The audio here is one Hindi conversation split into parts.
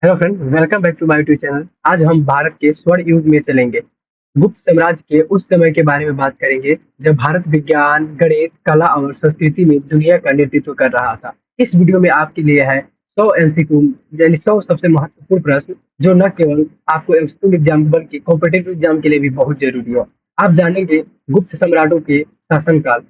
Hello friend, welcome back to my YouTube channel. आज हम भारत के स्वर्ण युग में चलेंगे। गुप्त साम्राज्य के उस समय के बारे में बात करेंगे जब भारत विज्ञान, गणित, कला और संस्कृति में दुनिया का नेतृत्व कर रहा था। इस वीडियो में आपके लिए है 100 एमसीक्यू, यानी 100 सबसे महत्वपूर्ण प्रश्न जो न केवल आपको एमसीक्यू एग्जाम बल्कि कॉम्पिटेटिव एग्जाम के लिए भी बहुत जरूरी है। आप जानेंगे गुप्त सम्राटों के शासनकाल,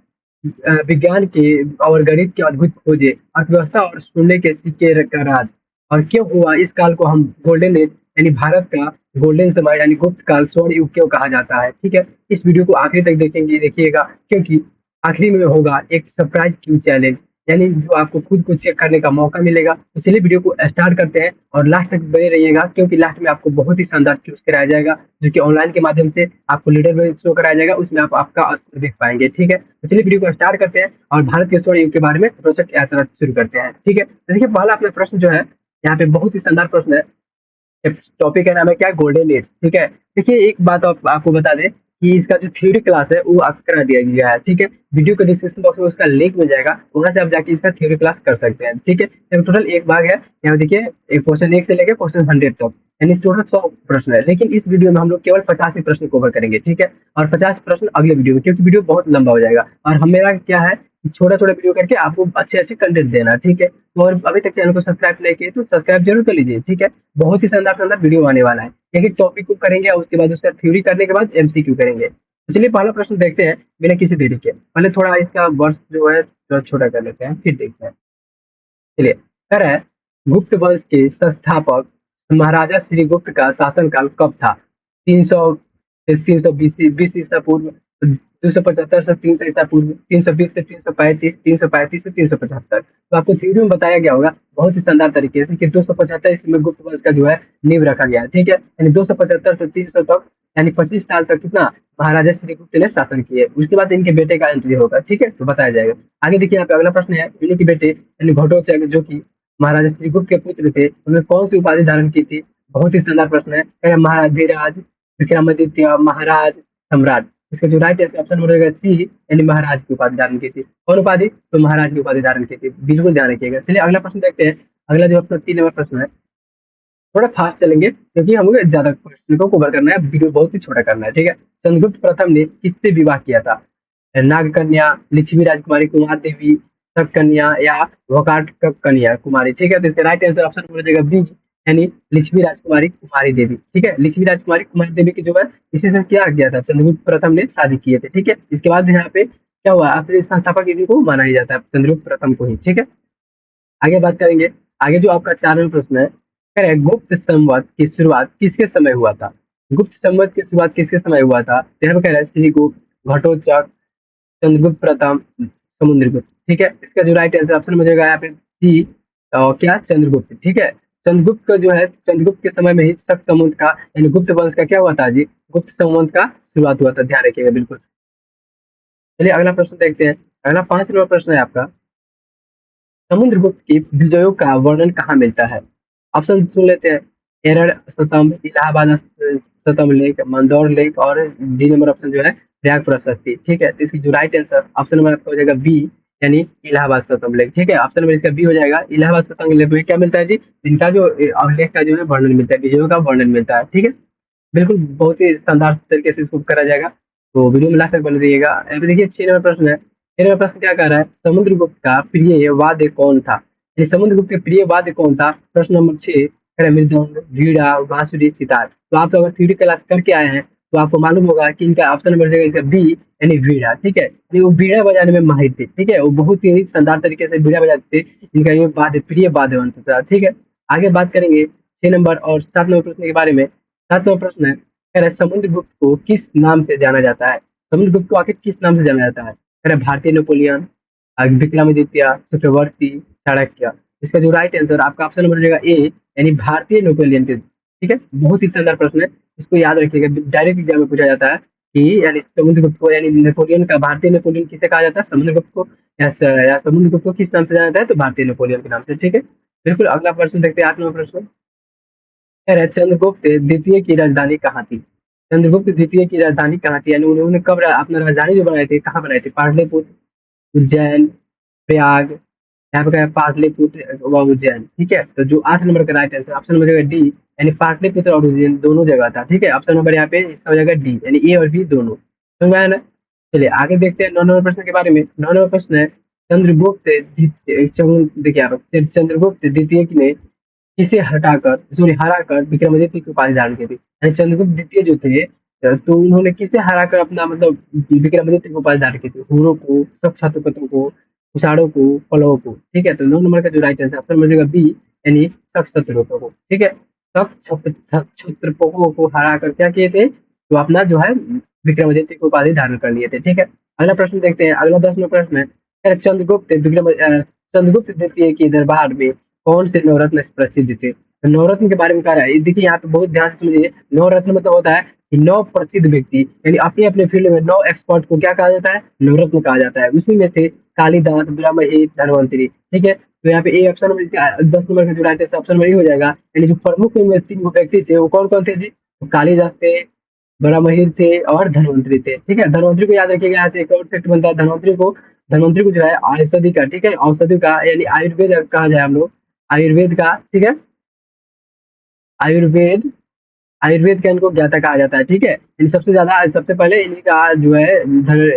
विज्ञान के और गणित की अद्भुत खोजें, अर्थव्यवस्था और सोने के सिक्के का राज, और क्यों हुआ इस काल को हम गोल्डन एज यानी भारत का गोल्डन समय यानी गुप्त काल, स्वर्ण युग क्यों कहा जाता है। ठीक है, इस वीडियो को आखिरी तक देखेंगे, देखिएगा, क्योंकि आखिरी में होगा एक सरप्राइज क्यू चैलेंज, यानी जो आपको खुद को चेक करने का मौका मिलेगा। तो चलिए वीडियो को स्टार्ट करते हैं और लास्ट तक बने रहिएगा, क्योंकि लास्ट में आपको बहुत ही शानदार क्यूज कराया जाएगा जो कि ऑनलाइन के माध्यम से आपको लीडर में शो कराया जाएगा। उसमें आप आपका स्कोर देख पाएंगे। ठीक है, तो चलिए वीडियो को स्टार्ट करते हैं और भारत के स्वर्ण युग के बारे में रोचक यात्रा शुरू करते हैं। ठीक है, तो देखिए, पहला अपना प्रश्न जो है यहाँ पे बहुत ही शानदार प्रश्न है। टॉपिक का नाम है क्या? Golden age. ठीक है, देखिए, एक बात आपको बता दें कि इसका जो थ्योरी क्लास है वो आपको करा दिया गया है। ठीक है, वीडियो के डिस्क्रिप्शन बॉक्स में उसका लिंक मिल जाएगा, वहां से आप जाके इसका थ्योरी क्लास कर सकते हैं। ठीक है, तो टोटल एक भाग है। यहाँ देखिए, एक क्वेश्चन 1 से लेकर क्वेश्चन 100 तक, यानी टोटल 100 प्रश्न है, लेकिन इस वीडियो में हम लोग केवल 50 ही प्रश्न कवर करेंगे। ठीक है, और 50 प्रश्न अगले वीडियो में, क्योंकि वीडियो बहुत लंबा हो जाएगा और हम मेरा क्या है, छोटा छोटा वीडियो करके आपको अच्छे अच्छे कंटेंट देना। ठीक है, तो और अभी तक चैनल को सब्सक्राइब नहीं किए तो सब्सक्राइब जरूर कर लीजिए। ठीक है, बहुत ही शानदार शानदार वीडियो आने वाला है। एक एक टॉपिक को करेंगे और उसके बाद उसका थ्योरी करने के बाद एमसीक्यू करेंगे। तो चलिए पहला प्रश्न देखते हैं बिना किसी देरी के। पहले थोड़ा इसका वर्ष जो है थोड़ा छोटा कर लेते हैं, फिर देखते हैं। चलिए, कह रहा है, गुप्त वंश के संस्थापक महाराजा श्रीगुप्त का शासनकाल कब था? 300 से 320 बीस ईसा पूर्व, 275 से 300 ईसा पूर्व, 320 से 335, 335 से 375। तो आपको थ्योरी में बताया गया होगा बहुत ही शानदार तरीके से कि 275 ईस्वी में गुप्त वंश का जो है नींव रखा गया है। ठीक है, यानी 275 से 300 तक, यानी 25 साल तक कितना महाराजा श्रीगुप्त ने शासन किए। उसके बाद इनके बेटे का एंट्री होगा। ठीक है, तो बताया जाएगा। आगे देखिए, यहाँ पे अगला प्रश्न है, इन्हीं के बेटे यानी घटोत्कच जो कि महाराजा श्रीगुप्त के पुत्र थे, उन्होंने कौन सी उपाधि धारण की थी? बहुत ही शानदार प्रश्न है। महाराज, विक्रमादित्य, महाराज, सम्राट। इसका जो राइट ऑप्शन हो जाएगा सी, यानी महाराज की उपाधि धारण की थी। कौन उपाधि? तो महाराज की उपाधि धारण की थी। बिल्कुल ध्यान रखिएगा। चलिए अगला प्रश्न देखते हैं। अगला जो अपना 3 नंबर प्रश्न है, थोड़ा फास्ट चलेंगे क्योंकि हमें ज्यादा क्वेश्चन को कवर करना है, वीडियो बहुत ही छोटा करना है। ठीक है, चंद्रगुप्त प्रथम ने किससे विवाह किया था? नागकन्या, लिच्छवी राजकुमारी, कुमार देवी, शक कन्या या वकाट कन्या कुमारी। ठीक है, तो इसका राइट आंसर ऑप्शन हो जाएगा बी, यानी लिच्छवी राजकुमारी कुमारी देवी। ठीक है, लिच्छवी राजकुमारी कुमारी देवी की जो है इसी से क्या किया था, चंद्रगुप्त प्रथम ने शादी किए थे। ठीक है, इसके बाद यहाँ पे क्या हुआ, असली संस्थापक इन्हीं को माना ही जाता है, चंद्रगुप्त प्रथम को ही। ठीक है, आगे बात करेंगे। आगे जो आपका 4वां प्रश्न है, कह रहे हैं, गुप्त संवत की शुरुआत किसके समय हुआ था? गुप्त संवत की शुरुआत किसके समय हुआ था? तो यहाँ पे कह रहा है श्रीगुप्त, घटोत्कच, चंद्रगुप्त प्रथम, समुद्रगुप्त। ठीक है, इसका जो राइट आंसर ऑप्शन हो जाएगा यहाँ पे सी, क्या, चंद्रगुप्त। ठीक है, चंद्रगुप्त का जो है, चंद्रगुप्त के समय में ही शक संवत का यानी गुप्त वंश का क्या हुआ था जी, गुप्त संवत का शुरुआत हुआ था। ध्यान रखिएगा बिल्कुल। चलिए अगला प्रश्न देखते हैं। अगला 5 नंबर प्रश्न है आपका, समुद्रगुप्त की विजयों का वर्णन कहाँ मिलता है? ऑप्शन सुन लेते हैं। एरर स्तंभ, इलाहाबाद स्तंभ लेख, मंदौर लेख, और डी नंबर ऑप्शन जो है प्रयाग प्रशस्ति। ठीक है, तो इसकी जो राइट आंसर ऑप्शन नंबर आपका हो जाएगा बी, यानी इलाहाबाद स्तंभ लेख। ठीक है, ऑप्शन नंबर इसका बी हो जाएगा। इलाहाबाद स्तंभ लेख में क्या मिलता है जी, इनका जो अभिलेख का जो है वर्णन मिलता है, विजयों का वर्णन मिलता है। ठीक है, बिल्कुल बहुत ही शानदार तरीके से इसको करा जाएगा, तो वीडियो में लास्ट तक बने रहिएगा। अभी देखिए 6 नंबर प्रश्न है। 6 नंबर प्रश्न क्या कह रहा है, समुद्रगुप्त का प्रिय वाद्य कौन था? ये समुद्रगुप्त के प्रिय वाद्य कौन था? प्रश्न नंबर 6 कह रहा है मृदंग, वीणा, बांसुरी, सितार। तो आप अगर थ्योरी क्लास करके आए हैं तो आपको मालूम होगा कि इनका ऑप्शन नंबर जाएगा इसका बी, यानी वीणा। ठीक है, ये वो वीणा बजाने में माहिर थे। ठीक है, वो बहुत ही शानदार तरीके से वीणा बजाते थे। इनका ये वाद्य प्रिय वाद्य यंत्र था। ठीक है, आगे बात करेंगे 6 नंबर और 7 नंबर प्रश्न के बारे में। 7वां प्रश्न है, कह रहा है, समुद्रगुप्त को किस नाम से जाना जाता है? समुद्रगुप्त को आखिर किस नाम से जाना जाता है? कह रहा है, भारतीय नेपोलियन, विक्रमादित्य, चक्रवर्ती, चाणक्य। इसका जो राइट आंसर आपका ऑप्शन नंबर हो जाएगा ए, यानी भारतीय नेपोलियन के। ठीक है, बहुत ही शानदार प्रश्न है, इसको याद रखिएगा, डायरेक्ट एग्जाम में पूछा जाता है कि यानी समुद्रगुप्त को, यानी नेपोलियन का, भारतीय नेपोलियन किसे कहा जाता है, समुद्रगुप्त को, या समुद्रगुप्त को किस नाम से जाना जाता है, तो भारतीय नेपोलियन के नाम से। ठीक है, बिल्कुल। अगला प्रश्न देखते हैं, 8 नंबर प्रश्न। कह रहा है, चंद्रगुप्त द्वितीय की राजधानी कहाँ थी? चंद्रगुप्त द्वितीय की राजधानी कहाँ थी, यानी उन्होंने कब अपना राजधानी जो बनाए थे, कहाँ बनाए थे? पाटलिपुत्र, उज्जैन, प्रयाग, यहाँ पे क्या है, पाटलिपुत्र व उज्जैन। ठीक है, तो जो 8 नंबर का राइट आंसर ऑप्शन नंबर हो जाएगा डी, यानी पाटलिपुत्र और उज्जैन दोनों जगह था। ठीक है, ऑप्शन नंबर यहाँ पे इसका हो जाएगा डी, यानी ए और बी दोनों। समझ में आया ना? चलिए आगे देखते हैं 9 नंबर प्रश्न के बारे में। 9 नंबर प्रश्न है, चंद्रगुप्त देखिए आप, चंद्रगुप्त द्वितीय ने किसे हराकर विक्रमादित्य की उपाधि धारण की थी। यानी चंद्रगुप्त द्वितीय जो थे, तो उन्होंने किसे हराकर अपना मतलब विक्रमादित्य की उपाधि धारण की थी? हुरों को, सक्षातुपतों को, कुषाणों को, पल्लवों को। ठीक है, तो 9 नंबर का जो राइट आंसर ऑप्शन मिल जाएगा बी, यानी सक्षातुपतों को। ठीक है, सक्षातुपतों को हराकर क्या किए थे? तो अपना जो है विक्रमादित्य की उपाधि धारण कर लिए थे। ठीक है, अगला प्रश्न देखते हैं। अगला 10 नंबर प्रश्न है, चंद्रगुप्त द्वितीय के दरबार में कौन से नवरत्न प्रसिद्ध थे? तो नवरत्न के बारे में कह रहा है, देखिए यहाँ पे बहुत ध्यान से सुनिए। नवरत्न मतलब होता है कि 9 प्रसिद्ध व्यक्ति, यानी अपने अपने फील्ड में 9 एक्सपर्ट को क्या कहा जाता है? नवरत्न कहा जाता है। उसी में थे कालिदास, ब्रह्महिर, धन्वंतरी। ठीक है, तो यहाँ पे ए ऑप्शन में 10 नंबर का जो राइट है ऑप्शन में हो जाएगा, यानी जो प्रमुख इनमें 3 व्यक्ति थे वो कौन कौन थे जी? तो कालिदास थे, बड़ा थे और धन्वंतरी थे। ठीक है, धन्वंतरी को याद रखिएगा। यहाँ से एक और फैक्ट बनता है, धन्वंतरी को जो है औषधि का, ठीक है, औषधि का यानी आयुर्वेद कहा जाए हम लोग, आयुर्वेद का। ठीक है, आयुर्वेद आयुर्वेद का इनको ज्ञाता कहा जाता है। ठीक है, इन सबसे ज्यादा सबसे पहले इन्हीं का जो है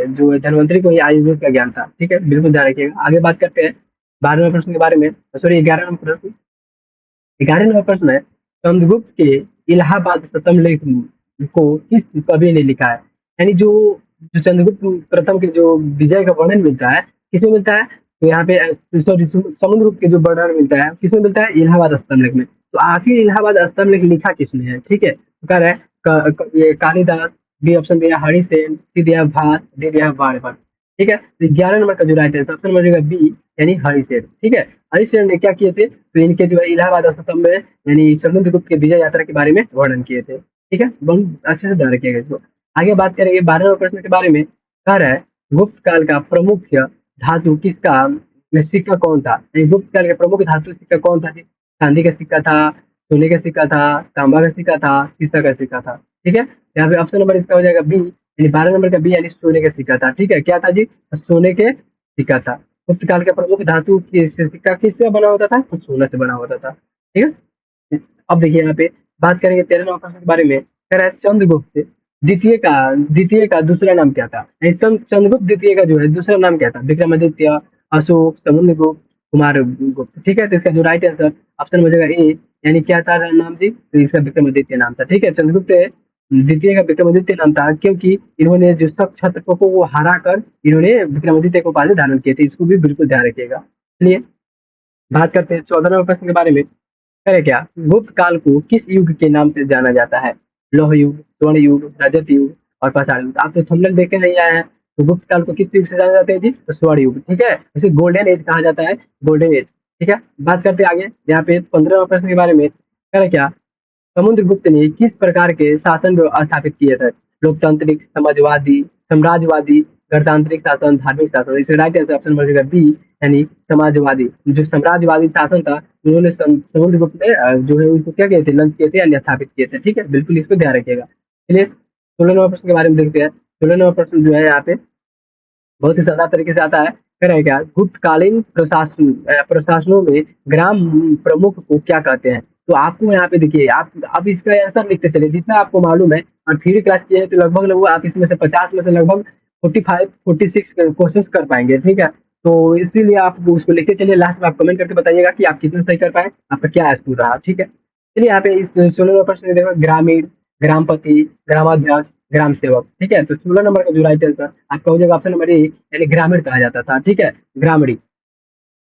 जो है धन्वंतरी को ही आयुर्वेद का ज्ञान था। ठीक है, बिल्कुल ध्यान रखिएगा। आगे बात करते हैं 12वें प्रश्न के बारे में, सॉरी 11वां प्रश्न। 11वां प्रश्न है, चंद्रगुप्त के इलाहाबाद शतमलेख को किस कवि ने लिखा है? यानी जो जो चंद्रगुप्त प्रथम के जो विजय का वर्णन मिलता है, किसमें मिलता है? तो यहाँ पे सॉरी, समुद्रगुप्त के जो वर्णन मिलता है किसमें मिलता है? इलाहाबाद स्तंभलेख में। तो आखिर इलाहाबाद स्तंभलेख लिखा किसने है? ठीक है, तो कह रहा है ये कालिदास, बी ऑप्शन दिया हरिसेन, सी दिया भास, डी दिया बाणभट्ट। ठीक है, तो 11 नंबर का जो राइट है ऑप्शन में बी, यानी हरिसेन। ठीक है, हरिसेन ने क्या किए थे? तो इनके जो है इलाहाबाद स्तंभ में, यानी समुद्रगुप्त के विजय यात्रा के बारे में वर्णन किए थे। ठीक है, बहुत अच्छे से ध्यान रखिएगा इसको। आगे बात करेंगे 12वें प्रश्न के बारे में। कह रहा है, गुप्त काल का प्रमुख धातु किसका सिक्का कौन था? यानी गुप्त काल का प्रमुख धातु सिक्का कौन था जी? चांदी का सिक्का था, सोने का सिक्का था, तांबा का सिक्का था, शीशा का सिक्का था। ठीक है, यहाँ पे ऑप्शन नंबर इसका हो जाएगा बी, यानी 12 नंबर का बी, यानी सोने का सिक्का था। ठीक है, क्या था जी? सोने के सिक्का था। गुप्त काल का प्रमुख धातु सिक्का किससे बना होता था? तो सोना से बना होता था। ठीक है, अब देखिए यहाँ पे बात करेंगे 13वें प्रश्न के बारे में। कह रहा है, चंद्रगुप्त द्वितीय का दूसरा नाम क्या था? यानी चंद्रगुप्त द्वितीय का जो है दूसरा नाम क्या था? विक्रमादित्य, अशोक, समुद्रगुप्त, कुमार गुप्त। ठीक है, तो इसका जो राइट आंसर ऑप्शन हो जाएगा ए, यानी क्या था नाम जी? तो इसका विक्रमादित्य नाम था। ठीक है, चंद्रगुप्त द्वितीय का विक्रमादित्य नाम था, क्योंकि इन्होंने जो सब क्षत्रपों को हरा कर इन्होंने विक्रमादित्य को उपाधि धारण किए थे। इसको भी बिल्कुल ध्यान रखिएगा। चलिए बात करते हैं 14वें प्रश्न के बारे में। करे क्या, गुप्त काल को किस युग के नाम से जाना जाता है? लौह युग, स्वर्ण युग, रजत युग और पाषाण युग। आप तो थंबनेल देख के नहीं आए हैं, तो गुप्त काल को किस युग से जाना जाता है जी? तो स्वर्ण युग। ठीक है, इसे गोल्डन एज कहा जाता है, गोल्डन एज। ठीक है, बात करते हैं आगे यहाँ पे 15वें प्रश्न के बारे में। करे क्या, समुद्रगुप्त ने किस प्रकार के शासन स्थापित किए थे? लोकतांत्रिक, समाजवादी, साम्राज्यवादी, गणतांत्रिक शासन, धार्मिक शासन। इसका राइट आंसर ऑप्शन बनेगा बी, यानी समाजवादी। जो साम्राज्यवादी शासन था, उन्होंने समुद्रगुप्त ने जो है उनको क्या किए थे? लंच किए थे या स्थापित किए थे। ठीक है, बिल्कुल इसको ध्यान रखिएगा। चलिए 16वें प्रश्न के बारे में देखते हैं। 16वां प्रश्न जो है यहाँ पे बहुत ही शानदार तरीके से आता है। कह रहे हैं क्या, गुप्तकालीन प्रशासनों में ग्राम प्रमुख को क्या कहते हैं? तो आपको यहाँ पे देखिए, आप इसका आंसर लिखते चले जितना आपको मालूम है। और थ्योरी क्लास की है तो लगभग आप इसमें से 50 में से लगभग 45-46 क्वेश्चन कर पाएंगे। ठीक है, तो इसीलिए आप उसको लिखते चलिए, लास्ट में आप कमेंट करके बताइएगा कि आप कितना सही कर पाए, आपका क्या स्कोर रहा। ठीक है, चलिए यहाँ पे इस 16वें प्रश्न में देखो, ग्रामीण, ग्रामपति, ग्रामाध्यक्ष, ग्राम सेवक। ठीक है, तो 16 नंबर का जो राइट आंसर आपका हो जाएगा ऑप्शन नंबर ए, यानी ग्रामीण कहा जाता था। ठीक है, ग्रामीण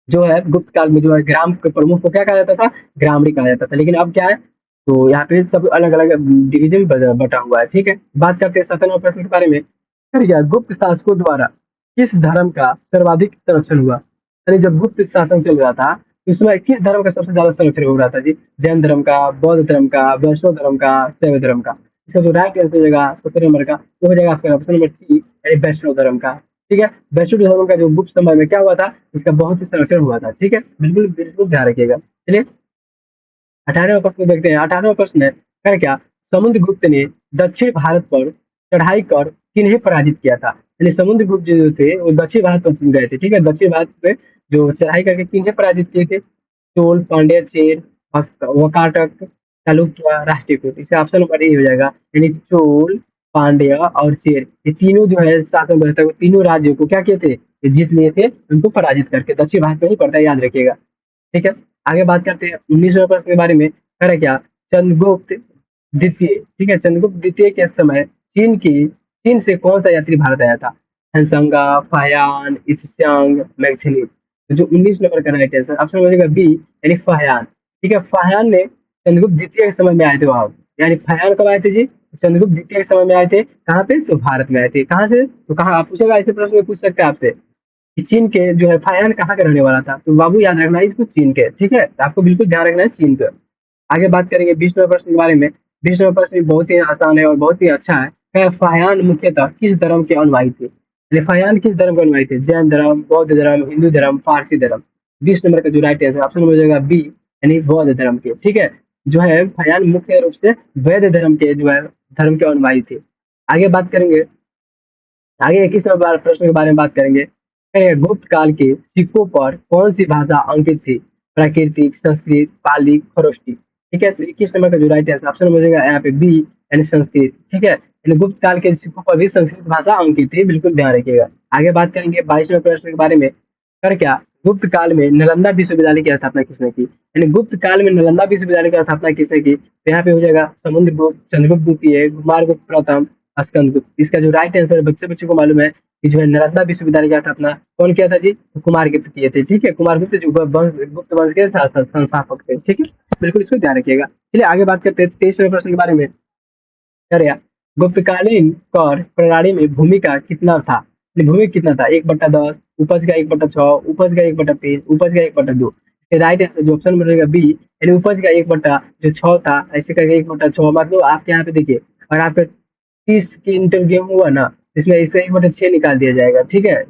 जो है गुप्त काल में जो है ग्राम के प्रमुख को क्या कहा जाता था? ग्रामीण कहा जाता था। लेकिन अब क्या है, तो यहाँ पे सब अलग अलग डिवीजन बटा हुआ है। ठीक है, बात करते हैं 17वें प्रश्न के बारे में। फिर क्या, गुप्त शासकों द्वारा किस धर्म का सर्वाधिक संरक्षण हुआ? यानी जब गुप्त शासन चल रहा था, तो उसमें किस धर्म का सबसे ज्यादा संरक्षण हो रहा था जी? जैन धर्म का, बौद्ध धर्म का, वैष्णव धर्म का, शैव धर्म का। इसका जो राइट आंसर हो जाएगा 17 नंबर का, वो हो जाएगा आपका ऑप्शन नंबर सी, यानी वैष्णव धर्म का। ठीक है, वैष्णव धर्म का जो गुप्त समय में क्या हुआ था, इसका बहुत ही संरक्षण हुआ था। ठीक है, बिल्कुल बिल्कुल ध्यान रखिएगा। चलिए 18वें प्रश्न देखते हैं। 18वां प्रश्न है क्या, समुद्रगुप्त ने दक्षिण भारत पर चढ़ाई कर किन्हें पराजित किया था? यानी समुद्रगुप्त जो थे वो दक्षिण भारत पर गए थे। ठीक है, दक्षिण भारत पे जो चढ़ाई करके किन्हें पराजित किए थे? चोल, पांड्य, चेर, वाकाटक, चालुक्य, राष्ट्रकूट। इसका ऑप्शन नंबर ए हो जाएगा। यानी चोल, पांड्य और चेर, ये तीनों जो है शासन व्यवस्था को, तीनों राज्यों को क्या किए थे? ये जीत लिए थे, उनको पराजित करके। दक्षिण भारत में ही पड़ता है, याद रखिएगा। ठीक है, आगे बात करते हैं 19वें प्रश्न के बारे में। कह रहे क्या? चंद्रगुप्त द्वितीय, ठीक है, चंद्रगुप्त द्वितीय के समय चीन से कौन सा यात्री भारत आया था? हंसंगा, फायान, इत्स्यांग, मैगथनीज। तो जो 19 नंबर का राइट आंसर ऑप्शन हो जाएगा बी, यानी फायान। ठीक है, फायान ने चंद्रगुप्त द्वितीय के समय में आए थे वहां। यानी फायान कब आए थे जी? चंद्रगुप्त द्वितीय के समय में आए थे। कहाँ पे? तो भारत में आए थे। कहाँ से? तो कहाँ आप पूछेगा, ऐसे प्रश्न में पूछ सकते हैं आपसे कि चीन के जो है फायान कहाँ का रहने वाला था? तो बाबू याद रखना है इसको, चीन के। ठीक है, तो आपको बिल्कुल ध्यान रखना है चीन का। आगे बात करेंगे 20वें प्रश्न के बारे में। 20वां प्रश्न भी बहुत ही आसान है और बहुत ही अच्छा है। फायान मुख्यतः किस धर्म के अनुयायी थे? यानी फायान किस धर्म के अनुयायी थे? जैन धर्म, बौद्ध धर्म, हिंदू धर्म, पारसी धर्म। 20 नंबर का जो राइट आंसर ऑप्शन हो जाएगा बी, यानी बौद्ध धर्म के। ठीक है, जो है फायान मुख्य रूप से वैद्य धर्म के जो है धर्म के अनुयायी थे। आगे बात करेंगे, आगे 21वें प्रश्न के बारे में बात करेंगे। गुप्त काल के सिक्कों पर कौन सी भाषा अंकित थी? प्राकृतिक, संस्कृत, पाली, खरोष्टी। ठीक है, तो 21 नंबर का जो राइट आंसर ऑप्शन हो जाएगा यहाँ पे बी, यानी संस्कृत। ठीक है, यानी गुप्त काल के सिक्कों पर भी संस्कृत भाषा अंकित थी, बिल्कुल ध्यान रखिएगा। आगे बात करेंगे 22वें प्रश्न के बारे में। कर क्या? गुप्त काल में नालंदा विश्वविद्यालय की स्थापना किसने की? यानी गुप्त काल में नालंदा विश्वविद्यालय की स्थापना किसने की? तो यहाँ पे हो जाएगा समुद्रगुप्त, चंद्रगुप्त द्वितीय, कुमारगुप्त प्रथम, स्कंदगुप्त। इसका जो राइट आंसर है, बच्चे बच्चे को मालूम है कि जो है नालंदा विश्वविद्यालय की स्थापना कौन किया था जी? तो कुमारगुप्त किए थे। ठीक है, कुमारगुप्त जो गुप्त वंश के संस्थापक थे। ठीक है, बिल्कुल इसको ध्यान रखिएगा। चलिए आगे बात करते हैं 23वें प्रश्न के बारे में। अरे यार, गुप्तकालीन कर प्रणाली में भूमि का कितना था? भूमि कितना था? 1/10, उपज का 1/6, उपज का 1/3, उपज का 1/2। राइट आंसर जो ऑप्शन में रहेगा बी, यानी उपज का 1/6 था, ऐसे करके 1/6। मतलब आपके यहाँ पे देखिए, और आपके 30 क्विंटल गेहूं हुआ ना, इसमें इसका 1/6 निकाल दिया जाएगा। ठीक है,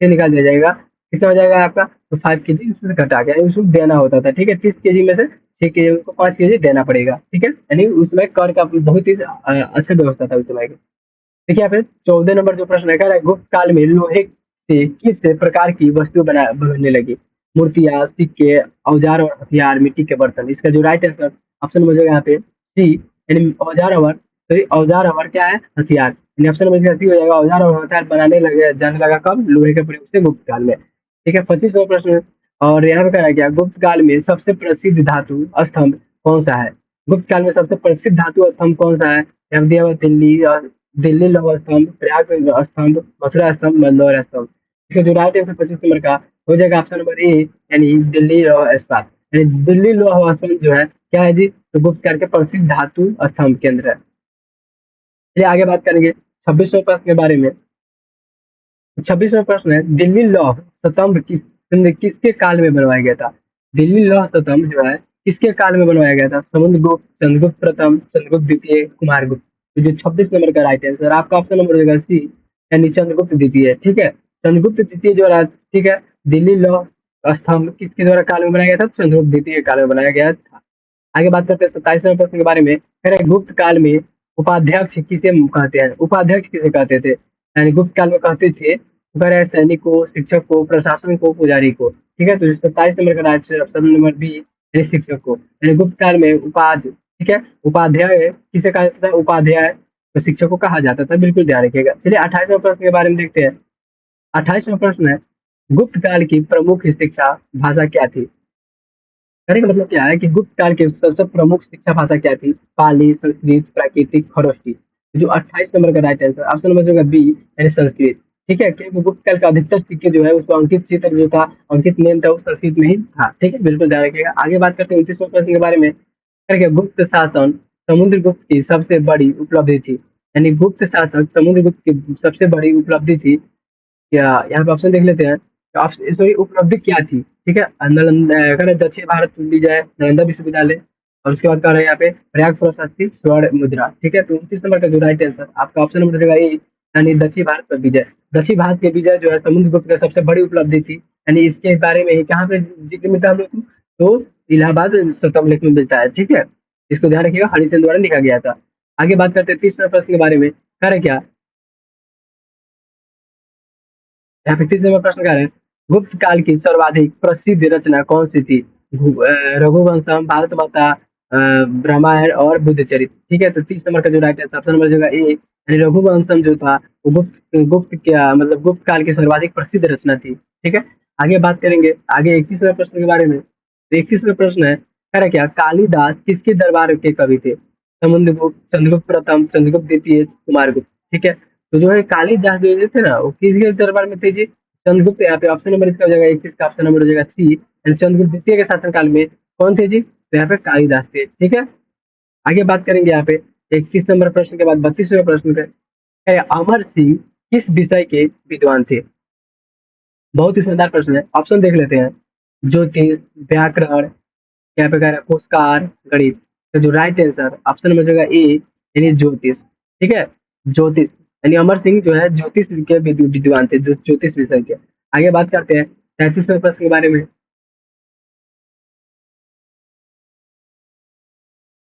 6 निकाल दिया जाएगा, कितना हो जाएगा आपका? तो 5 kg उसमें घटा गया, उसको देना होता था। ठीक है, 30 kg में से 6 kg, उसको 5 kg देना पड़ेगा। ठीक है, यानी उसमें कर का बहुत ही अच्छा व्यवस्था था उस समय की। देखिए यहाँ पे 14 नंबर जो प्रश्न है, गुप्त काल में लोहे से किस प्रकार की वस्तु बनने लगी? मूर्तियां, सिक्के, औजार और हथियार, मिट्टी के बर्तन। इसका जो राइट आंसर ऑप्शन हो जाएगा यहाँ पे सी, यानी औजार और, तो औजार और क्या है? हथियार। यानी ऑप्शन नंबर सी हो जाएगा, औजार और हथियार बनाने लगे जाने लगा कब? लोहे के प्रयोग से गुप्त काल में। ठीक है, 25वां प्रश्न। और यहाँ पे कह रहा है क्या? गुप्त काल में सबसे प्रसिद्ध धातु स्तंभ कौन सा है? गुप्त काल में सबसे प्रसिद्ध धातु स्तंभ कौन सा है? यहाँ पे दिया हुआ दिल्ली, और दिल्ली लौह स्तंभ, प्रयाग स्तंभ, मथुरा स्तंभ, मंदसौर स्तंभ। इसका जो राइट आंसर 25 नंबर का हो जाएगा ऑप्शन नंबर ए, यानी दिल्ली लौह इस्पात। यानी दिल्ली लौह स्तंभ जो है क्या है जी? तो गुप्त काल के प्रसिद्ध धातु स्तंभ केंद्र है। चलिए आगे बात करेंगे 26वें प्रश्न के बारे में। 26वां प्रश्न है, दिल्ली लौह स्तंभ किसके काल में बनवाया गया था? दिल्ली लौह स्तंभ जो है किसके काल में बनवाया गया था? समुद्रगुप्त, चंद्रगुप्त प्रथम, चंद्रगुप्त द्वितीय, कुमारगुप्त। तो जो 26 नंबर का राइट आंसर आपका ऑप्शन नंबर हो जाएगा सी, यानी चंद्रगुप्त द्वितीय। ठीक है, चंद्रगुप्त द्वितीय जो रहा, ठीक है, दिल्ली लौह स्तंभ किसके द्वारा काल में बनाया गया था? चंद्रगुप्त द्वितीय काल में बनाया गया था। आगे बात करते हैं 27वें प्रश्न के बारे में। कह रहे गुप्त काल में उपाध्यक्ष किसे कहते हैं? उपाध्यक्ष किसे कहते थे? यानी गुप्त काल में कहते थे, अगर है सैनिक को, शिक्षक को, प्रशासन को, पुजारी को। ठीक है, तो 27 नंबर का राइट ऑप्शन नंबर बी, यानी शिक्षक को। यानी गुप्त काल में उपाध्याय, ठीक है, उपाध्याय किसे कहा जाता था? उपाध्याय तो शिक्षक को कहा जाता था, बिल्कुल ध्यान रखिएगा। चलिए 28वें प्रश्न के बारे में देखते हैं। 28वां प्रश्न है, गुप्त काल की प्रमुख शिक्षा भाषा क्या थी? कहने का मतलब क्या है कि गुप्त काल की सबसे प्रमुख शिक्षा भाषा क्या थी? पाली, संस्कृत, प्राकृतिक, खरोष्टी। जो 28 नंबर का राइट आंसर ऑप्शन नंबर होगा बी, यानी संस्कृत। ठीक है, क्योंकि गुप्त काल का अधिकतर सिक्के जो है उसको अंकित चित्र जो था, अंकित नेम था, वो संस्कृत में ही था। ठीक है, बिल्कुल ध्यान रखिएगा। आगे बात करते हैं 29वें प्रश्न के बारे में। करके गुप्त शासन समुद्रगुप्त की सबसे बड़ी उपलब्धि थी। यानी गुप्त शासक समुद्रगुप्त की सबसे बड़ी उपलब्धि थी क्या? यहाँ पे ऑप्शन देख लेते हैं। सॉरी, उपलब्धि क्या थी? ठीक है, नालंदा दक्षिण भारत विजय, नालंदा विश्वविद्यालय, और उसके बाद कह रहे हैं यहाँ पे प्रयाग प्रशस्ति, स्वर्ण मुद्रा। ठीक है, तो 29 नंबर का जो राइट आंसर आपका ऑप्शन नंबर रहेगा ए, यानी दक्षिण भारत पर विजय। दक्षिण भारत के विजय जो है समुद्रगुप्त का सबसे बड़ी उपलब्धि थी। यानी इसके बारे में ही कहाँ पे जिक्र मिलता है हम लोग को? तो इलाहाबाद शतमलेख में मिलता है। ठीक है, इसको ध्यान रखिएगा, हरिसेन द्वारा लिखा गया था। आगे बात करते हैं 30वें प्रश्न के बारे में। कह रहे क्या? यहाँ पे 30वें प्रश्न कह रहे हैं, गुप्त काल की सर्वाधिक प्रसिद्ध रचना कौन सी थी? रघुवंशम, भारत माता, रामायण और बुद्ध चरित्र। ठीक है, तो 30 नंबर का जो राइट आंसर ऑप्शन नंबर जो है ए, यानी रघुवंशम जो था वो गुप्त गुप्त क्या मतलब गुप्त काल की सर्वाधिक प्रसिद्ध रचना थी। ठीक है, आगे बात करेंगे आगे 21वें प्रश्न के बारे में। तो 21वां प्रश्न है, कह रहा क्या कालिदास किसके दरबार के कवि थे? समुद्रगुप्त, चंद्रगुप्त प्रथम, चंद्रगुप्त द्वितीय, कुमारगुप्त। ठीक है, तो जो है कालिदास जो थे ना वो किसके दरबार में थे जी? चंद्रगुप्त। यहाँ पे ऑप्शन नंबर इसका हो जाएगा 21 का ऑप्शन नंबर हो जाएगा सी, एंड चंद्रगुप्त द्वितीय के शासनकाल में कौन थे जी? तो यहाँ पे कालिदास थे। ठीक है, आगे बात करेंगे यहाँ पे 21 नंबर प्रश्न के बाद 32वें प्रश्न पे है, अमर सिंह किस विषय के विद्वान थे? बहुत ही शानदार प्रश्न है, ऑप्शन देख लेते हैं। ज्योतिष, व्याकरण, यहाँ पे कह रहा है कोशकार, गणित। तो जो राइट आंसर ऑप्शन नंबर जो है ए, यानी ज्योतिष। ठीक है, ज्योतिष, यानी अमर सिंह जो है ज्योतिष के विद्वान थे, जो ज्योतिष विषय के। आगे बात करते हैं 33वें प्रश्न के बारे में।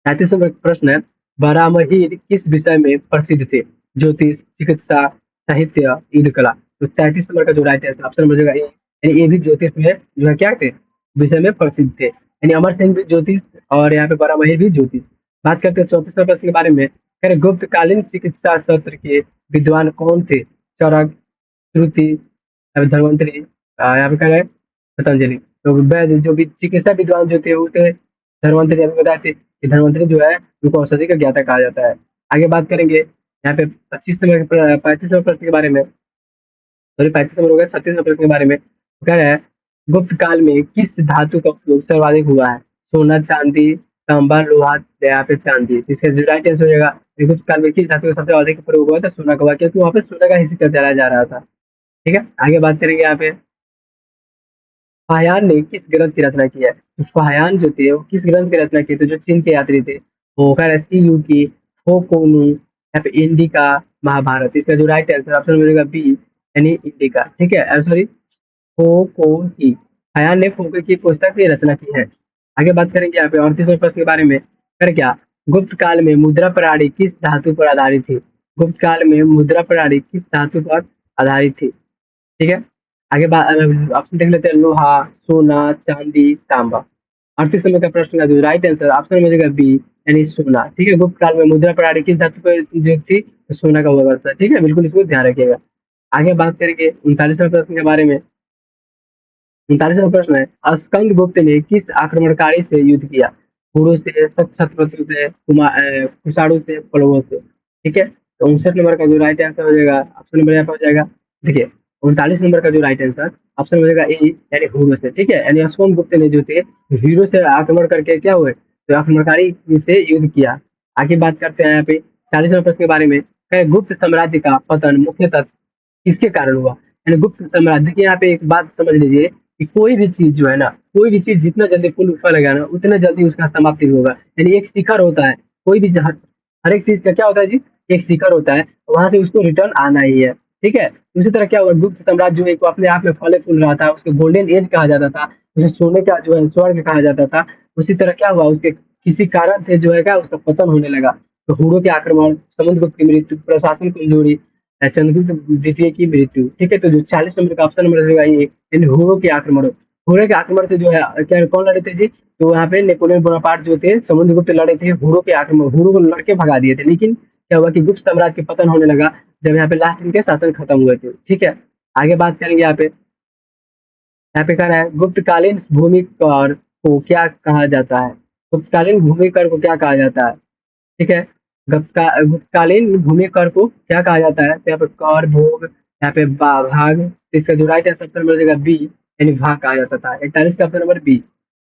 33वां प्रश्न है, बरामहीर किस विषय में प्रसिद्ध थे? ज्योतिष, चिकित्सा, साहित्य, युद्ध कला। तो 33 नंबर का जो राइट आंसर ऑप्शन नंबर जो है ए, यानी ये भी ज्योतिष में जो है क्या थे, विषय में प्रसिद्ध थे। यानी अमर सिंह भी ज्योतिष और यहाँ पे बरामहीर भी ज्योतिष। बात करते हैं 34वें प्रश्न के बारे में। कह रहे गुप्तकालीन चिकित्सा शास्त्र के विद्वान कौन थे? चरक, श्रुति, धन्वंतरी, यहाँ पे कह रहे हैं पतंजलि। तो वैद्य जो भी चिकित्सा विद्वान जो थे वो थे धन्वंतरी। अभी बताए थे कि धन्वंतरी जो है उनको औषधि का ज्ञाता कहा जाता है। आगे बात करेंगे यहाँ पे 35वें प्रश्न के बारे में। सॉरी, 35 नंबर हो गया, 36वें प्रश्न के बारे में कह रहा है गुप्त काल में किस धातु का उपयोग सर्वाधिक हुआ है? सोना, चांदी, तांबा, लोहा, यहाँ पे चांदी। इसका जो राइट आंसर हो जाएगा कि गुप्त काल में किस धातु का सबसे अधिक प्रयोग हुआ था? सोना का हुआ, क्योंकि वहाँ पे सोना का ही सिक्का चलाया जा रहा था। ठीक है, आगे बात करेंगे यहाँ पे फाहियान ने किस ग्रंथ की रचना की है? तो फाहियान जो थे वो किस ग्रंथ की रचना की? तो जो चीन के यात्री थे वो कह रहे सी यू की, हो कोनू, या फिर इंडिका, महाभारत। इसका जो राइट आंसर ऑप्शन में मिलेगा बी, यानी इंडिका। ठीक है, सॉरी, फोको की, फाहियान ने फोको की पुस्तक की रचना की है। आगे बात करेंगे यहाँ पे 38वें प्रश्न के बारे में। कर क्या गुप्त काल में मुद्रा प्रणाली किस धातु पर आधारित थी? गुप्त काल में मुद्रा प्रणाली किस धातु पर आधारित थी? ठीक है, आगे ऑप्शन देख लेते हैं। लोहा, सोना, चांदी, तांबा। 38 नंबर का प्रश्न का जो राइट आंसर ऑप्शन में मिलेगा बी, यानी सोना। ठीक है, गुप्त काल में मुद्रा प्रणाली किस धातु पर जो थी? तो सोना का हुआ करता है। ठीक है, बिल्कुल इसको ध्यान रखिएगा। आगे बात करेंगे 39वें प्रश्न के बारे में। 39वां प्रश्न है, स्कंद गुप्त ने किस आक्रमणकारी से युद्ध किया? पुरु से, छत्रपति से, कुषाणु से, पल्लवों से। ठीक है, तो 59 नंबर का जो राइट आंसर हो जाएगा ऑप्शन नंबर यहाँ पे हो जाएगा। देखिए, 39 नंबर का जो राइट आंसर ऑप्शन हो जाएगा ए, यानी हुरो से। ठीक है, यानी स्कंद गुप्त ने जो थे हीरो से आक्रमण करके क्या हुए, तो आक्रमणकारी से युद्ध किया। आगे बात करते हैं यहाँ पे 40वें प्रश्न के बारे में। गुप्त साम्राज्य का पतन मुख्यतः किसके कारण हुआ? यानी गुप्त साम्राज्य की यहाँ पे एक बात समझ लीजिए कि कोई भी चीज जो है ना, कोई भी चीज जितना जल्दी फूल फैलेगा ना उतना जल्दी उसका समाप्ति होगा। यानी एक शिखर होता है, कोई भी हर एक चीज का क्या होता है जी, एक शिखर होता है, वहां से उसको रिटर्न आना ही है। ठीक है, उसी तरह क्या हुआ, गुप्त साम्राज्य जो है वो अपने आप में फले फूल रहा था, उसको गोल्डन एज कहा जाता था, उसे सोने का जो है स्वर्ग कहा जाता था। उसी तरह क्या हुआ, उसके किसी कारण से जो है क्या उसका पतन होने लगा। तो हुरों के आक्रमण, समुद्रगुप्त की मृत्यु, प्रशासन कमजोरी, चंद्रगुप्त द्वितीय की मृत्यु। ठीक है, तो जो 40 नंबर का ऑप्शन नंबर रहेगा ये, यानी हुरो के आक्रमण। हुरो के आक्रमण से जो है क्या कौन लड़े थे जी? तो यहाँ पे नेपोलियन बोनापार्ट जो थे समुद्रगुप्त लड़े थे हुरो के आक्रमण, हुरो को लड़के भगा दिए थे। लेकिन क्या हुआ कि गुप्त साम्राज्य के पतन होने लगा जब यहाँ पे लास्ट इनके शासन खत्म हुए थे। ठीक है, आगे बात करेंगे यहाँ पे कह रहा है गुप्तकालीन भूमि कर को क्या कहा जाता है? गुप्तकालीन भूमि कर को क्या कहा जाता है? ठीक है, गुप्तकालीन भूमि कर को क्या कहा जाता है? तो यहाँ पे कर, भोग, यहाँ पे भाग। तो इसका जो राइट आंसर ऑप्शन मिल जाएगा बी, यानी भाग कहा जाता था। 41 का ऑप्शन नंबर बी।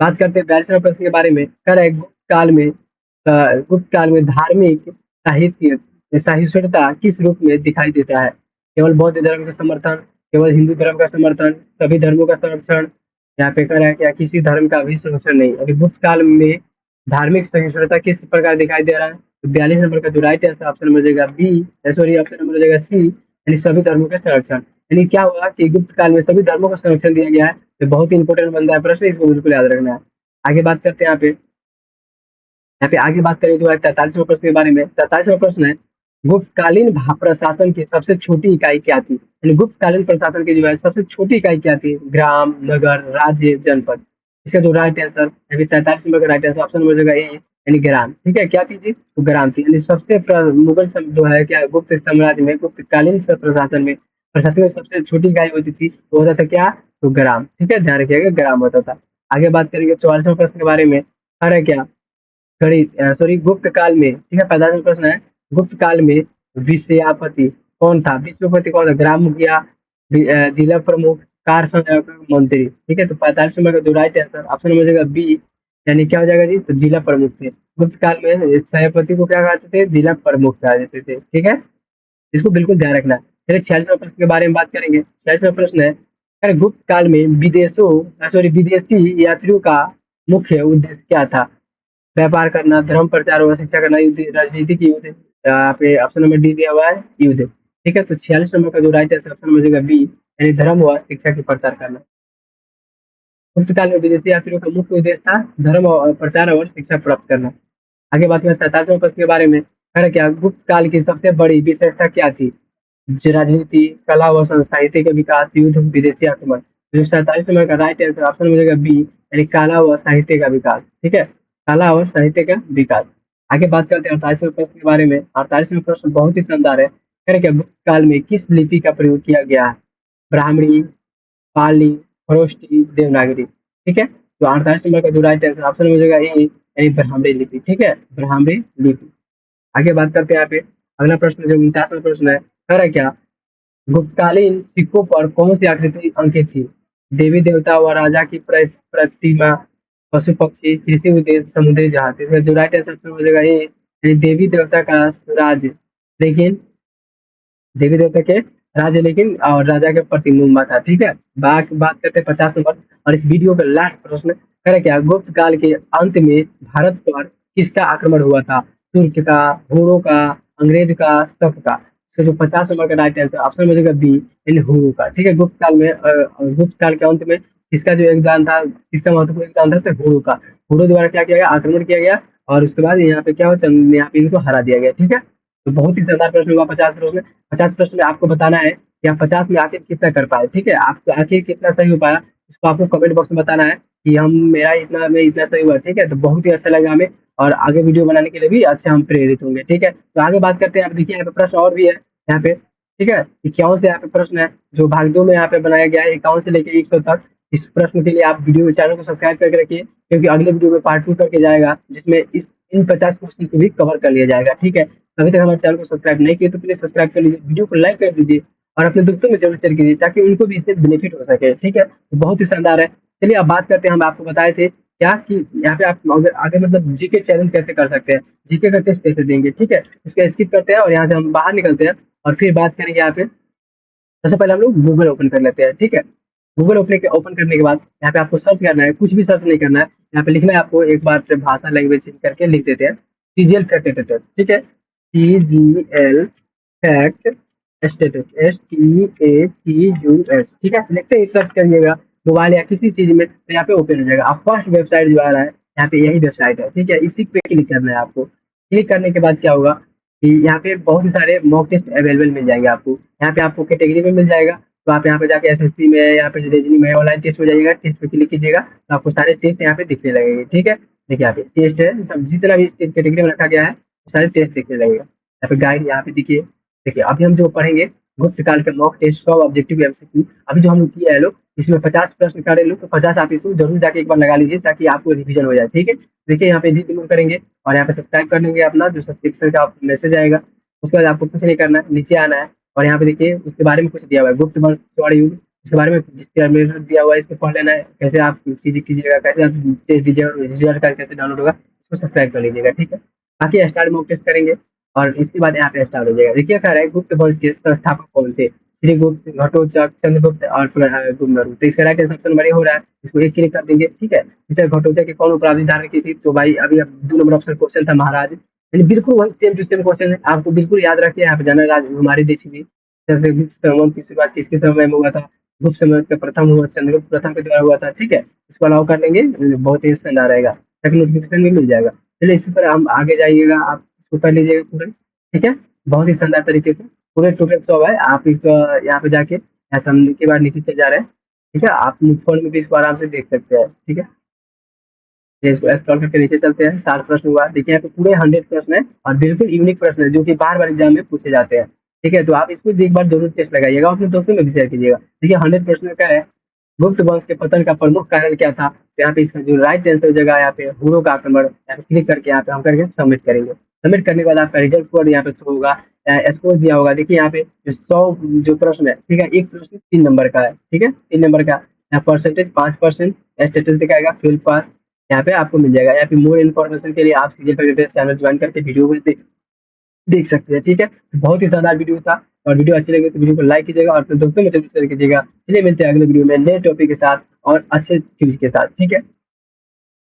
बात करते हैं 42वें प्रश्न के बारे में। कह रहा है गुप्त काल में धार्मिक साहित्य सहिष्णुता किस रूप में दिखाई देता है? केवल बौद्ध धर्म का समर्थन, केवल हिंदू धर्म का समर्थन, सभी धर्मों का संरक्षण, यहाँ पे कह रहा है क्या किसी धर्म का भी संरक्षण नहीं। अभी गुप्त काल में धार्मिक सहिष्णुता किस प्रकार दिखाई दे रहा है? तो 42 नंबर का जो राइट आंसर ऑप्शन नंबर हो जाएगा बी, सॉरी ऑप्शन नंबर हो जाएगा सी, यानी सभी धर्मों का संरक्षण। यानी क्या हुआ कि गुप्त काल में सभी धर्मों का संरक्षण दिया गया है। तो बहुत ही इंपॉर्टेंट बन रहा है प्रश्न, इसको बिल्कुल याद रखना है। आगे बात करते हैं यहाँ पे आगे बात करें तो 43वें प्रश्न के बारे में। 43वां प्रश्न है, गुप्तकालीन प्रशासन की सबसे छोटी इकाई क्या थी? यानी गुप्तकालीन प्रशासन की जो है सबसे छोटी इकाई क्या थी? ग्राम, नगर, राज्य, जनपद। इसका जो राइट आंसर यानी 43 नंबर का राइट आंसर ऑप्शन नंबर जगह ए यानी ग्राम। ठीक है, क्या थी जी? तो ग्राम थी। यानी सबसे मुगल जो है क्या गुप्त साम्राज्य में गुप्तकालीन प्रशासन में प्रशासन की सबसे छोटी इकाई होती थी, वो होता था क्या? तो ग्राम। ठीक है, ध्यान रखिएगा ग्राम होता था। आगे बात करेंगे 44वें प्रश्न के बारे में। है क्या? गणित सॉरी गुप्त काल में। ठीक है, 45वां प्रश्न है, गुप्त काल में विषयापति कौन था? विश्वपति कौन था? ग्राम मुखिया, जिला प्रमुख, कार संयोजक, मंत्री। ठीक है, तो 45 नंबर का जो राइट आंसर ऑप्शन नंबर हो जाएगा बी, यानी क्या हो जाएगा जी? तो जिला प्रमुख थे। गुप्त काल में सभापति को क्या कहते थे? जिला प्रमुख कहा जाते थे। ठीक है, इसको बिल्कुल ध्यान रखना है। चलिए 46वां प्रश्न के बारे में बात करेंगे। 46वां प्रश्न है, अरे गुप्त काल में विदेशी यात्रियों का मुख्य उद्देश्य क्या था? व्यापार करना, धर्म प्रचार और शिक्षा करना, युद्ध, राजनीतिक युद्ध। यहाँ पे ऑप्शन नंबर डी दिया हुआ है युद्ध। ठीक है, तो 46 नंबर का जो राइट आंसर ऑप्शन नंबर देगा बी, यानी धर्म व शिक्षा के प्रचार करना। पुस्तकाल में विदेशी यात्रियों का मुख्य उद्देश्य था धर्म और प्रचार और शिक्षा प्राप्त करना। आगे बात करें 47वें प्रश्न के बारे में। है क्या? गुप्त काल की सबसे बड़ी विशेषता क्या थी? राजनीति, कला व साहित्य का विकास, युद्ध, विदेशी आक्रमण। जो 47 नंबर का राइट आंसर ऑप्शन हो जाएगा बी, यानी कला व साहित्य का विकास। ठीक है, कला और साहित्य का विकास। आगे बात करते हैं 48वें प्रश्न के बारे में। 48वें प्रश्न बहुत ही शानदार है। क्या गुप्त काल में किस लिपि का प्रयोग किया गया है? ब्राह्मणी, पाली, खरोष्टी, देवनागरी। ठीक है, तो 48 नंबर का जो राइट आंसर ऑप्शन हो जाएगा ए, यानी ब्राह्मणी लिपि। ठीक है, ब्राह्मणी लिपि। आगे बात करते हैं यहाँ पे। अगला प्रश्न जो 49वां प्रश्न है, कर क्या? गुप्तकालीन सिक्कों पर कौन सी आकृति अंकित थी? देवी देवता व राजा की प्रतिमा, पशु पक्षी, कृषि उद्देश्य, समुद्री जहाज। इसमें जो राइट आंसर हो जाएगा ये, यानी देवी देवता का राज, लेकिन देवी देवता के राज्य लेकिन और राजा के प्रतिबिंब था। ठीक है, बात करते हैं 50 नंबर और इस वीडियो का लास्ट प्रश्न। करे क्या? गुप्त काल के अंत में भारत पर किसका आक्रमण हुआ था? तुर्क का, हुरो का, अंग्रेज का, शक का। तो जो 50 नंबर का राइट आंसर ऑप्शन में मिलेगा बी, इन हुरो का। ठीक है, गुप्त काल में गुप्त काल के अंत में किसका जो योगदान था, किसका महत्वपूर्ण योगदान था? तो हुरो का। हुरो द्वारा क्या किया गया? आक्रमण किया गया और उसके बाद यहाँ पे क्या होता है? यहाँ पे इनको हरा दिया गया। ठीक है, तो बहुत ही शानदार प्रश्न हुआ 50 प्रश्न। 50 प्रश्न में आपको बताना है कि आप 50 में आखिर कितना कर पाए। ठीक है, आपको आखिर कितना सही हो पाया, इसको आपको कमेंट बॉक्स में बताना है कि हम मेरा इतना में इतना सही हुआ। ठीक है, तो बहुत ही अच्छा लगा हमें और आगे वीडियो बनाने के लिए भी अच्छा हम प्रेरित होंगे। ठीक है, तो आगे बात करते हैं। आप देखिए यहाँ पे प्रश्न और भी है यहाँ पे। ठीक है, 51 से यहाँ पे प्रश्न है जो भाग 2 में यहाँ पे बनाया गया है, 51 से लेकर 100 तक। इस प्रश्न के लिए आप वीडियो चैनल को सब्सक्राइब करके रखिए, क्योंकि अगले वीडियो में पार्ट 2 करके जाएगा, जिसमें इस इन 50 क्वेश्चन को भी कवर कर लिया जाएगा। ठीक है, अभी तक हमारे चैनल को सब्सक्राइब नहीं किए तो प्लीज सब्सक्राइब कर लीजिए, वीडियो को लाइक कर दीजिए और अपने दोस्तों में जरूर शेयर कीजिए ताकि उनको भी इससे बेनिफिट हो सके। ठीक है, तो बहुत ही शानदार है। चलिए अब बात करते हैं। हम आपको बताए थे क्या कि यहाँ पे आप अगर आगे मतलब जीके चैलेंज कैसे कर सकते हैं, जीके का टेस्ट कैसे देंगे। ठीक है, इसको स्किप करते हैं और यहाँ से हम बाहर निकलते हैं और फिर बात करेंगे यहाँ पे। सबसे पहले हम लोग गूगल ओपन कर लेते हैं। ठीक है, गूगल ओपन करने के बाद यहाँ पे आपको सर्च करना है, कुछ भी सर्च नहीं करना है। यहाँ पे लिखना है आपको, एक बार से भाषा लैंग्वेज चेंज करके लिख देते हैं सीजीएल फैक्ट। ठीक है, सीजीएल फैक्ट स्टेटस, STATUS। ठीक है, लिखते ही सर्च करिएगा मोबाइल या किसी चीज में, तो यहाँ पे ओपन हो जाएगा। अब फर्स्ट वेबसाइट जो आ रहा है यहाँ पे, यही वेबसाइट है। ठीक है, इसी पे क्लिक करना है आपको। क्लिक करने के बाद क्या होगा कि यहाँ पे बहुत सारे मॉक टेस्ट अवेलेबल मिल जाएंगे आपको। यहाँ पे आपको कैटेगरी में मिल जाएगा, तो आप यहाँ पे जाके एसएससी में, यहाँ पे रीजनिंग में ऑनलाइन टेस्ट हो जाएगा, टेस्ट पे क्लिक कीजिएगा तो आपको सारे टेस्ट यहाँ पे दिखने लगेंगे। ठीक है, देखिए यहाँ पे टेस्ट है, सब जितना भी इस कैटेगरी में रखा गया है सारे टेस्ट दिखने लगेगा। यहाँ पे गाइड यहाँ पे देखिए। देखिए अभी हम जो पढ़ेंगे गुप्त काल के मॉक टेस्ट 100 ऑब्जेक्टिव एमसीक्यू, अभी जो हम लोग किया है लोग, इसमें 50 प्रश्न करे लोग, तो 50 आप इसको जरूर जाके एक बार लगा लीजिए ताकि आपको रिवीजन हो जाए। ठीक है, देखिए यहाँ पे जी क्लिक करेंगे और यहाँ पे सब्सक्राइब कर लेंगे अपना, जो सब्सक्रिप्शन का मैसेज आएगा। उसके बाद आपको कुछ नहीं करना है, नीचे आना है और यहाँ पे देखिए उसके बारे में कुछ दिया हुआ है, गुप्त वंश स्वर्ण युग, इसके बारे में डिस्क्लेमर दिया हुआ है, इसको पढ़ लेना है, कैसे आप चीजें कीजिएगा, कैसे आप टेस्ट दीजिएगा, रिजल्ट का कैसे डाउनलोड होगा, इसको सब्सक्राइब कर लीजिएगा। ठीक है, बाकी स्टार्ट मॉक टेस्ट करेंगे और इसके बाद यहाँ पे स्टार्ट हो जाएगा। देखिए कह रहा है गुप्त वंश के संस्थापक कौन थे? श्रीगुप्त, घटोत्कच, चंद्रगुप्त और गुप्तगुप्त। तो इसका राइट आंसर नंबर ए हो रहा है, इसको एक क्लिक कर देंगे। ठीक है, जैसे घटोत्कच की कौन उपाधि धारण की थी? तो भाई अभी अब 2 नंबर ऑप्शन क्वेश्चन था महाराज, यानी बिल्कुल वही सेम टू सेम क्वेश्चन है, आपको बिल्कुल याद रखिए। यहाँ पे जाना राज हमारी देश में जैसे गुप्त संवत की शुरुआत किसके समय में हुआ था? गुप्त संवत का प्रथम हुआ चंद्रगुप्त प्रथम के द्वारा हुआ था। ठीक है, इसको अलाउ कर लेंगे, बहुत ही शानदार रहेगा, ताकि नोटिफिकेशन भी मिल जाएगा। चलिए इसी तरह हम आगे जाइएगा, आप इसको कर लीजिएगा पूरा। ठीक है, बहुत ही शानदार तरीके से पूरे टोटल 100 है। आप इस यहाँ पे जाके ऐसा के बाद नीचे चले जा रहे हैं, ठीक है? आप फ़ोन में भी इसको आराम से देख सकते हैं, ठीक है? ये इसको स्क्रॉल करके नीचे चलते हैं, 60 प्रश्न हुआ। देखिए यहाँ पे पूरे 100 प्रश्न है और बिल्कुल यूनिक प्रश्न है जो कि बार-बार एग्ज़ाम में पूछे जाते हैं, ठीक है? तो आप इसको एक बार ज़रूर टेस्ट लगाइएगा और अपने दोस्तों में भी शेयर कीजिएगा। देखिए 100 प्रश्न का है, गुप्त वंश के पतन का प्रमुख कारण क्या था? तो यहाँ पे इसका जो राइट आंसर हो जाएगा यहाँ पे हुरो का आक्रमण, यहाँ पे क्लिक करके यहाँ पे हम करके सबमिट करेंगे। सबमिट करने के बाद आपका रिजल्ट कोड यहाँ पे शो होगा, स्कोर दिया होगा। देखिए यहाँ पे जो 100 जो प्रश्न है, ठीक है? एक प्रश्न 3 नंबर का है, ठीक है? 3 नंबर का परसेंटेज 5%, स्टेटस दिखाएगा फेल पास, यहाँ पे आपको मिल जाएगा। यहाँ पे मोर इन्फॉर्मेशन के लिए आप सीरियल पर चैनल ज्वाइन करके वीडियो को देख देख सकते हैं, ठीक है? बहुत ही शानदार वीडियो था और वीडियो अच्छी लगी तो वीडियो को लाइक कीजिएगा और अपने दोस्तों में जरूर शेयर कीजिएगा। चलिए मिलते हैं अगले वीडियो में नए टॉपिक के साथ और अच्छे क्विज के साथ, ठीक है?